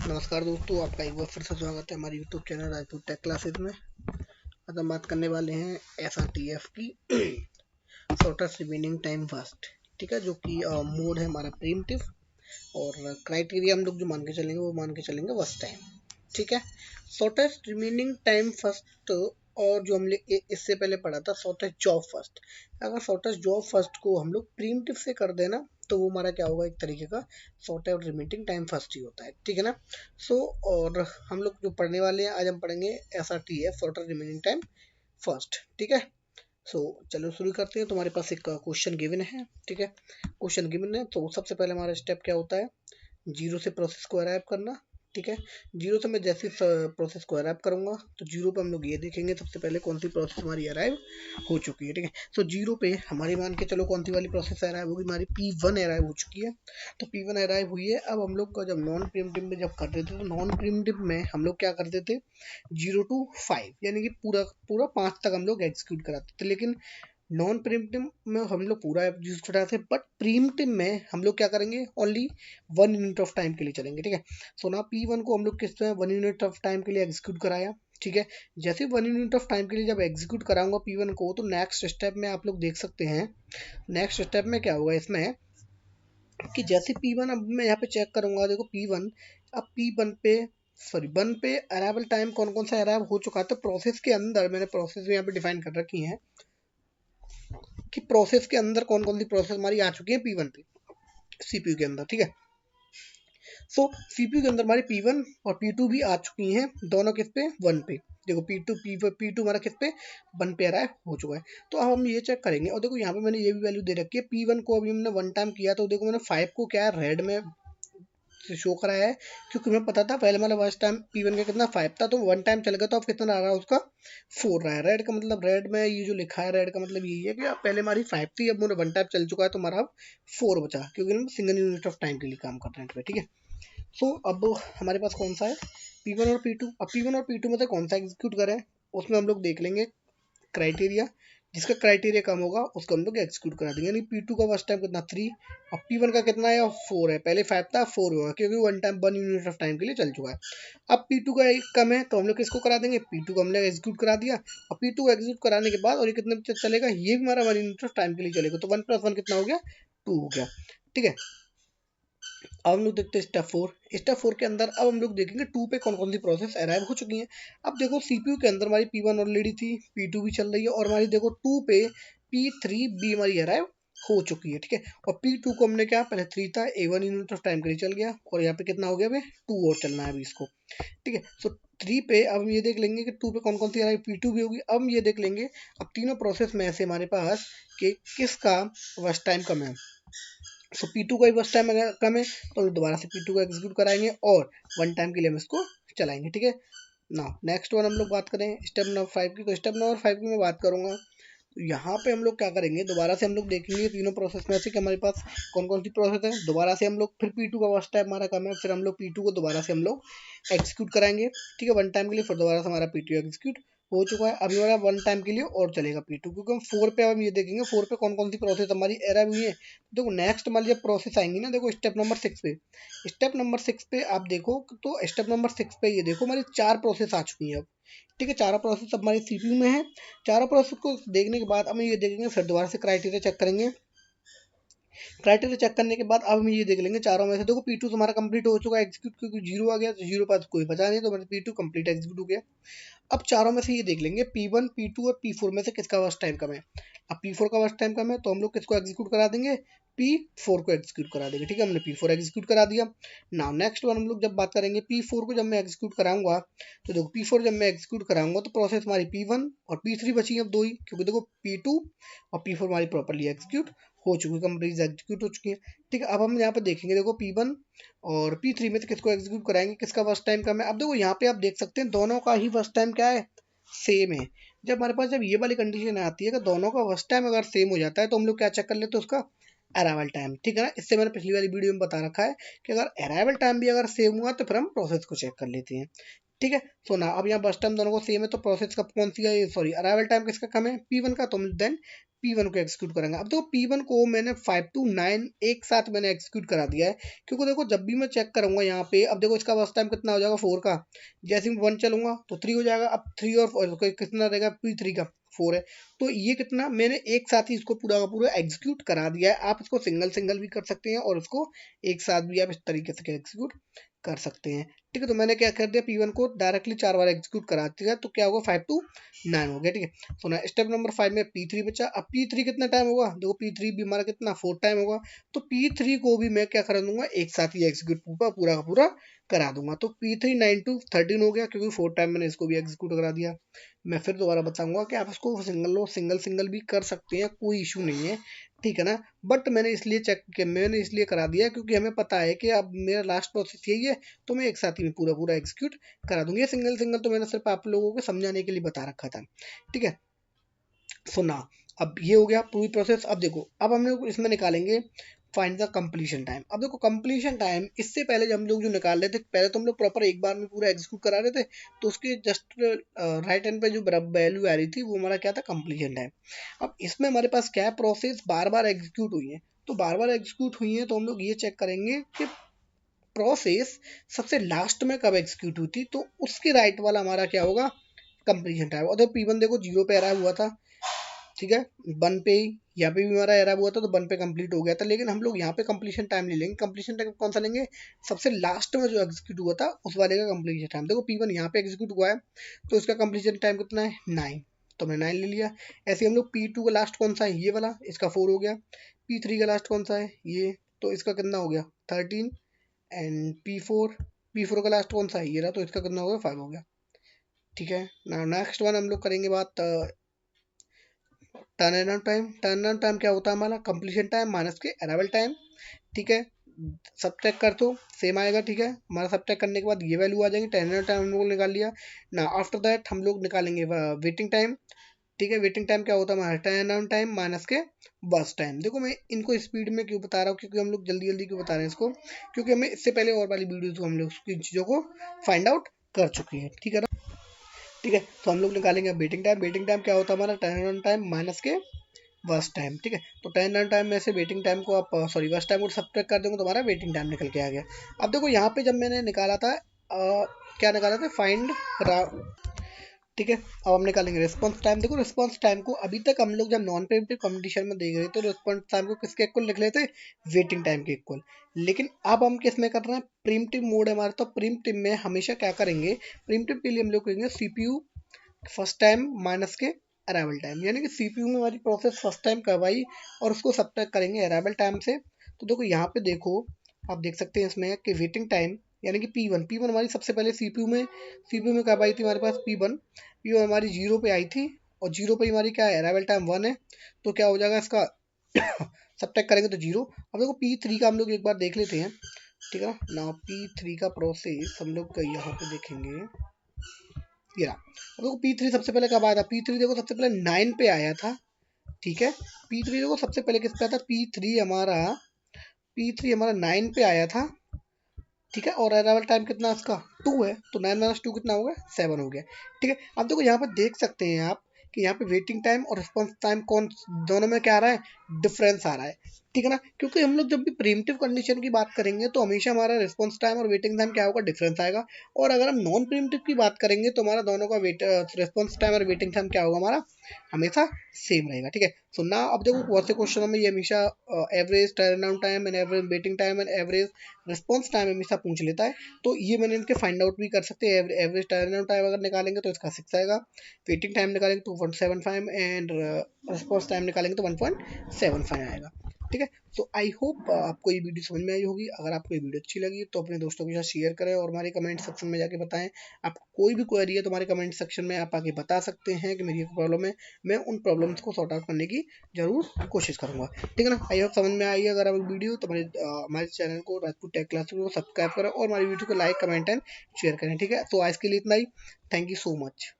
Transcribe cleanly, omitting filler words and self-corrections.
नमस्कार दोस्तों, आपका एक बार फिर से स्वागत है हमारे YouTube channel Rajput tech classes में। आज हम बात करने वाले हैं SRTF की शॉर्टेस्ट रिमेनिंग टाइम फर्स्ट। ठीक है, जो कि मोड है हमारा प्रीम्प्टिव, और क्राइटेरिया हम लोग जो मान के चलेंगे वो मान के चलेंगे वर्स्ट टाइम। ठीक है, शॉर्टेस्ट रिमेनिंग टाइम फर्स्ट, और जो हमने इससे पहले पढ़ा था शॉर्टेस्ट जॉब फर्स्ट। अगर शॉर्टेस्ट जॉब फर्स्ट को हम लोग प्रीम्प्टिव से कर देना तो वो हमारा क्या होगा, एक तरीके का शॉर्टेस्ट रिमेनिंग टाइम फर्स्ट ही होता है। ठीक है ना। और हम लोग जो पढ़ने वाले हैं, आज हम पढ़ेंगे SRTF shortest remaining time first. ठीक है। चलो शुरू करते हैं। तुम्हारे पास एक क्वेश्चन गिवन है। ठीक है, क्वेश्चन गिवन है तो सबसे पहले हमारा स्टेप क्या होता है, जीरो से प्रोसेस को अराइव करना। ठीक है, जीरो से मैं जैसे प्रोसेस को अराइव करूंगा तो जीरो पे हम लोग ये देखेंगे सबसे पहले कौन सी प्रोसेस हमारी अराइव हो चुकी है। ठीक है, जीरो पे हमारी मान के चलो कौन सी वाली प्रोसेस अराइव होगी, हमारी P1 अराइव हो चुकी है। तो P1 अराइव हुई है। अब हम लोग का जब नॉन प्रीम्प्टिव में जब करते थे तो नॉन प्रीम्प्टिव में हम लोग क्या करते थे, 0 to 5 यानी कि पूरा पूरा 5 तक हम लोग एग्जीक्यूट कराते थे। लेकिन नॉन प्रीम्प्टिव में हम लोग पूरा एग्जीक्यूट कराते हैं, बट प्रीम्प्टिव में हम लोग क्या करेंगे, ओनली 1 यूनिट ऑफ टाइम के लिए चलेंगे। ठीक है, सो ना P1 को हम लोग किस में 1 यूनिट ऑफ टाइम के लिए एग्जीक्यूट कराया। ठीक है, जैसे 1 यूनिट ऑफ टाइम के लिए जब एग्जीक्यूट कराऊंगा P1 को, तो नेक्स्ट स्टेप में आप लोग देख सकते हैं, नेक्स्ट स्टेप में क्या होगा इसमें कि जैसे P1, अब मैं यहाँ पे चेक करूंगा, देखो P1, अब P1 पे सॉरी 1 पे अराइवल टाइम कौन कौन सा अराइव हो चुका है। तो प्रोसेस के अंदर मैंने प्रोसेस यहाँ पे डिफाइन कर रखी है कि प्रोसेस के अंदर कौन कौन सी प्रोसेस हमारी आ चुकी है P1 पे, CPU के अंदर। ठीक है, CPU के अंदर हमारी P1 और P2 भी आ चुकी हैं, दोनों किस पे, 1 पे। देखो P2 हमारा किस पे, 1 पे अराइव हो चुका है। तो अब हम ये चेक करेंगे, और देखो यहाँ पे मैंने ये भी वैल्यू दे रखी है, P1 को अभी हमने 1 टाइम किया तो देखो मैंने 5 को क्या है रेड में शो कराया है, क्योंकि हमें पता था पहले वाला फर्स्ट टाइम P1 का कितना 5 था, तो 1 टाइम चल गया तो अब कितना आ रहा है उसका 4 रहा है। रेड का मतलब, रेड में ये जो लिखा है रेड का मतलब यही है कि अब पहले हमारी 5 थी, अब मुझे 1 टाइम चल चुका है तो हमारा अब 4 बचा, क्योंकि हम सिंगल यूनिट ऑफ टाइम के लिए काम कर रहे हैं। ठीक है, अब हमारे पास कौन सा है, P1 और P2। अब P1 और P2 में से कौन सा एग्जीक्यूट करें, उसमें हम लोग देख लेंगे क्राइटेरिया, जिसका क्राइटेरिया कम होगा उसको हम लोग एग्जीक्यूट करा देंगे। यानी P2 का फर्स्ट टाइम कितना 3, और P1 का कितना है 4 है, पहले 5 था 4 होगा, क्योंकि 1 यूनिट ऑफ टाइम के लिए चल चुका है। अब P2 का एक कम है तो हम लोग किसको करा देंगे, P2 को हमने एग्जीक्यूट करा दिया। और P2 को एग्जीक्यूट कराने के बाद और ये कितने बजे चलेगा, ये भी हमारा 1 यूनिट ऑफ टाइम के लिए चलेगा, तो 1 + 1 कितना हो गया, 2 हो गया। ठीक है, अब हम लोग देखते हैं स्टेप 4 के अंदर। अब हम लोग देखेंगे 2 पे कौन कौन सी प्रोसेस अराइव हो चुकी हैं। अब देखो CPU के अंदर हमारी P1 ऑलरेडी थी, P2 भी चल रही है, और हमारी देखो 2 पे P3 भी हमारी अराइव हो चुकी है। ठीक है, और P2 को हमने क्या, पहले 3 था, 1 यूनिट ऑफ टाइम के लिए चल गया, और यहाँ पे कितना हो गया भाई 2 और चलना है अभी इसको। ठीक है, 3 पे अब हम ये देख लेंगे कि 2 पे कौन कौन सी अराइव, P2 भी होगी। अब हम ये देख लेंगे अब तीनों प्रोसेस में से हमारे पास कि किसका वर्स्ट टाइम कम है। P2 का ही फर्स्ट टाइम अगर कम है तो हम दोबारा से P2 को एग्जीक्यूट कराएंगे और 1 टाइम के लिए हम इसको चलाएंगे। ठीक है ना, नेक्स्ट वन हम लोग बात करें स्टेप नंबर 5 की, तो स्टेप नंबर 5 की मैं बात करूंगा। तो यहाँ पे हम लोग क्या करेंगे, दोबारा से हम लोग देखेंगे तीनों प्रोसेस में से कि हमारे पास कौन कौन सी प्रोसेस है। दोबारा से हम लोग फिर P2 का फर्स्ट टाइम हमारा कम है, फिर हम लोग P2 को दोबारा से हम लोग एग्जीक्यूट कराएंगे। ठीक है, 1 टाइम के लिए, फिर दोबारा से हमारा P2 एग्जीक्यूट हो चुका है। अभी हमारा 1 टाइम के लिए और चलेगा P2, क्योंकि हम 4 पे अब ये देखेंगे 4 पे कौन कौन सी प्रोसेस हमारी एरर हुई है। देखो नेक्स्ट हमारी जब प्रोसेस आएंगी ना, देखो स्टेप नंबर 6 पे, स्टेप नंबर 6 पे आप देखो तो स्टेप नंबर 6 पे ये देखो हमारी 4 प्रोसेस आ चुकी हैं अब। ठीक है, चारों प्रोसेस अब हमारी CPU में है। चारों प्रोसेस को देखने के बाद हम ये देखेंगे, फिर दोबारा से क्राइटेरिया चेक करेंगे। क्राइटेरिया चेक करने के बाद अब हम ये देख लेंगे चारों में से, देखो P2 हमारा कंप्लीट हो चुका है एग्जीक्यूट, क्योंकि 0 आ गया तो 0 पास कोई बचा नहीं, तो मेरा P2 कंप्लीट एग्जीक्यूट हो गया। अब चारों में से ये देख लेंगे P1, P2 और P4 में से किसका वर्स्ट टाइम कम है। अब P4 का वर्स्ट टाइम कम है तो हम लोग किसको एग्जीक्यूट करा देंगे, P4 को एग्जीक्यूट करा देंगे। ठीक है, हमने P4 एग्जीक्यूट करा दिया। नाउ नेक्स्ट वन हम लोग जब बात करेंगे P4 को, जब मैं एग्जीक्यूट कराऊंगा तो देखो P4 जब मैं एग्जीक्यूट कराऊंगा तो प्रोसेस हमारी P1 और P3 बची है अब 2 ही, क्योंकि देखो P2 और P4 हमारी प्रॉपर्ली एग्जीक्यूट हो चुकी है, कंप्लीट एग्जीक्यूट हो चुकी है। ठीक है, अब हम यहाँ पे देखेंगे, देखो P1 और P3 में से किसको एग्जीक्यूट कराएंगे, किसका फर्स्ट टाइम कम है। अब देखो यहाँ पे आप देख सकते हैं दोनों का ही फर्स्ट टाइम क्या है, सेम है। जब हमारे पास जब ये वाली कंडीशन आती है कि दोनों का फर्स्ट टाइम अगर सेम हो जाता है तो हम लोग क्या चेक कर लेते हैं, उसका अराइवल टाइम। ठीक है ना, इससे मैंने पिछली वाली वीडियो में बता रखा है कि अगर अराइवल टाइम भी अगर सेम हुआ तो फिर हम प्रोसेस को चेक कर लेते हैं। ठीक है। सो ना अब यहाँ बस टाइम दोनों को सेम है, तो प्रोसेस का कौन सी है, सॉरी अराइवल टाइम किसका कम है, P1 का, तो देन P1 को एक्सिक्यूट करेंगे। अब देखो P1 को मैंने 5 to 9 एक साथ मैंने एक्सिक्यूट करा दिया है, क्योंकि देखो जब भी मैं चेक करूंगा यहाँ पे, अब देखो इसका बस टाइम कितना हो जाएगा 4 का, जैसे ही 1 चलूंगा तो 3 हो जाएगा, अब 3 और 4 कितना रहेगा, P3 का 4 है, तो ये कितना मैंने एक साथ ही इसको पूरा का पूरा एग्जीक्यूट करा दिया है। आप इसको सिंगल सिंगल भी कर सकते हैं और इसको एक साथ भी आप इस तरीके से एग्जीक्यूट कर सकते हैं। ठीक है, तो मैंने क्या कर दिया, P1 को डायरेक्टली 4 बार एग्जीक्यूट करा दिया, तो क्या होगा 5 to 9 हो गया। ठीक है, तो ना स्टेप नंबर 5 में P3 बचा। अब P3 कितना टाइम होगा, देखो P3 भी हमारा कितना 4 टाइम होगा, तो P3 को भी मैं क्या करा दूंगा, एक साथ ही एग्जीक्यूट पूरा पूरा का पूरा करा दूंगा। तो P3 9 to 13 हो गया, क्योंकि 4 टाइम मैंने इसको भी एग्जीक्यूट करा दिया। मैं फिर दोबारा बताऊंगा कि आप इसको सिंगल सिंगल भी कर सकते हैं, कोई इशू नहीं है, ठीक है ना। बट मैंने इसलिए चेक किया, मैंने इसलिए करा दिया क्योंकि हमें पता है कि अब मेरा लास्ट प्रोसेस यही है, तो मैं एक साथ ही में पूरा पूरा एग्जीक्यूट करा दूंगी। ये सिंगल सिंगल तो मैंने सिर्फ आप लोगों को समझाने के लिए बता रखा था, ठीक है। सो ना अब ये हो गया पूरी प्रोसेस। अब देखो अब हम लोग इसमें निकालेंगे फाइंड द कंप्लीशन टाइम। अब देखो कंप्लीशन टाइम, इससे पहले जब हम लोग जो निकाल रहे थे, पहले तो हम लोग प्रॉपर एक बार में पूरा एग्जीक्यूट करा रहे थे, तो उसके जस्ट राइट हैंड पे जो वैल्यू आ रही थी वो हमारा क्या था, कंप्लीशन टाइम। अब इसमें हमारे पास क्या है, प्रोसेस बार बार एग्जीक्यूट हुई है, तो बार बार एग्जीक्यूट हुई है, तो हम लोग ये चेक करेंगे कि प्रोसेस सबसे लास्ट में कब एग्जीक्यूट हुई थी, तो उसके राइट वाला हमारा क्या होगा, कंप्लीशन टाइम। और P1 देखो 0 पे अराइव हुआ था, ठीक है, 1 पे ही यहाँ पे भी हमारा अराइव हुआ था, तो 1 पे कंप्लीट हो गया था, लेकिन हम लोग यहाँ पे कंप्लीशन टाइम ले लेंगे। कंप्लीशन टाइम कौन सा लेंगे, सबसे लास्ट में जो एग्जीक्यूट हुआ था उस वाले का कंप्लीशन टाइम। देखो P1 यहाँ पे एग्जीक्यूट हुआ है, तो इसका कंप्लीशन टाइम कितना है, 9, तो हमने 9 ले लिया। ऐसे हम लोग P2 का लास्ट कौन सा है, ये वाला, इसका 4 हो गया। P3 का लास्ट कौन सा है, ये, तो इसका कितना हो गया 13, एंड P4 का लास्ट कौन सा है, ये रहा, तो इसका कितना हो गया 5 हो गया। ठीक है ना, नेक्स्ट वन हम लोग करेंगे बात turn around time. Turn around time क्या होता है, हमारा कंप्लीशन टाइम माइनस के अराइवल टाइम, ठीक है। सब्ट्रैक्ट कर दो, सेम आएगा, ठीक है। हमारा सब्ट्रैक्ट करने के बाद ये वैल्यू आ जाएगी, टर्न अराउंड टाइम हम लोग ने निकाल लिया ना। आफ्टर दैट हम लोग निकालेंगे वेटिंग टाइम, ठीक है। वेटिंग टाइम क्या होता है हमारा, टर्न अराउंड टाइम माइनस के बस टाइम। देखो मैं इनको स्पीड में क्यों बता रहा हूँ, क्योंकि हम लोग जल्दी जल्दी क्यों बता रहे हैं इसको, क्योंकि हमें इससे पहले और वाली वीडियोज को हम लोग इन चीज़ों को फाइंड आउट कर चुके हैं, ठीक है ना। ठीक है, तो हम लोग निकालेंगे वेटिंग टाइम। वेटिंग टाइम क्या होता है हमारा, टर्न अराउंड टाइम माइनस के वर्स्ट टाइम, ठीक है। तो टर्न अराउंड टाइम में से वेटिंग टाइम को आप सॉरी वर्स्ट टाइम को सब्ट्रैक्ट कर देंगे तो हमारा वेटिंग टाइम निकल के आ गया। अब देखो यहाँ पे जब मैंने निकाला था क्या निकाला था, फाइंड, ठीक है। अब हम निकालेंगे रिस्पांस टाइम। देखो रिस्पांस टाइम को अभी तक हम लोग जब नॉन प्रीम्प्टिव कंपटीशन में देख रहे थे, तो रिस्पांस टाइम को किसके इक्वल लिख लेते, वेटिंग टाइम के इक्वल। लेकिन अब हम किस में कर रहे हैं, प्रीम्प्टिव मोड है हमारा, तो प्रीम्प्टिव में हमेशा क्या करेंगे, प्रीम्प्टिव के लिए हम लोग करेंगे सीपीयू फर्स्ट टाइम माइनस के अराइवल टाइम, यानी कि सीपीयू में हमारी प्रोसेस फर्स्ट टाइम करवाई और उसको सब्ट्रैक्ट करेंगे अराइवल टाइम से। तो देखो यहाँ पे देखो, आप देख सकते हैं इसमें कि वेटिंग टाइम यानी कि P1 हमारी सबसे पहले सीपीयू में कब आई थी हमारे पास, P1 हमारी 0 पे आई थी, और 0 पे हमारी क्या है, अराइवल टाइम 1 है, तो क्या हो जाएगा इसका सब्ट्रैक्ट करेंगे तो 0। अब देखो P3 का हम लोग एक बार देख लेते हैं, ठीक है ना। P3 का प्रोसेस हम लोग यहाँ पे देखेंगे, ये रहा। अब देखो P3 सबसे पहले कब आया था, P3 देखो सबसे पहले 9 पे आया था, ठीक है। P3 देखो सबसे पहले किस पे आया था, P3 हमारा 9 पे आया था, ठीक है। और अराइवल टाइम कितना है इसका 2 है, तो 9 माइनस 2 कितना हो गया, 7 हो गया, ठीक है। अब देखो यहाँ पर देख सकते हैं आप कि यहाँ पे वेटिंग टाइम और रिस्पॉन्स टाइम कौन दोनों में क्या आ रहा है, डिफरेंस आ रहा है, ठीक है ना। क्योंकि हम लोग जब भी प्रीम्प्टिव कंडीशन की बात करेंगे तो हमेशा हमारा रिस्पॉन्स टाइम और वेटिंग टाइम क्या होगा, डिफरेंस आएगा। और अगर हम नॉन प्रीम्प्टिव की बात करेंगे तो हमारा दोनों का रिस्पॉन्स टाइम और वेटिंग टाइम क्या होगा, हमारा हमेशा सेम रहेगा, ठीक है। सो ना अब देखो बहुत से क्वेश्चनों में ये हमेशा average turn around time and average waiting time and average response time हमेशा पूछ लेता है, तो ये मैंने इनके फाइंड आउट भी कर सकते हैं। एवरेज टर्न अराउंड टाइम अगर निकालेंगे तो इसका 6 आएगा, वेटिंग टाइम निकालेंगे तो 1.75 एंड रिस्पॉन्स टाइम निकालेंगे तो 1.75 आएगा, ठीक है। सो आई होप आपको ये वीडियो समझ में आई होगी। अगर आपको ये वीडियो अच्छी लगी तो अपने दोस्तों के साथ शेयर करें और हमारे कमेंट सेक्शन में जाके बताएं। आपको कोई भी क्वेरी है तो हमारे कमेंट सेक्शन में आप आके बता सकते हैं कि मेरी एक प्रॉब्लम है, मैं उन प्रॉब्लम्स को सॉर्ट आउट करने की जरूर कोशिश करूंगा, ठीक है ना। आई होप समझ में आई। अगर आप वीडियो तो हमारे चैनल को राजपूत टेक क्लास को सब्सक्राइब करें और हमारी वीडियो को लाइक कमेंट एंड शेयर करें, ठीक है। तो आज के लिए इतना ही, थैंक यू सो मच।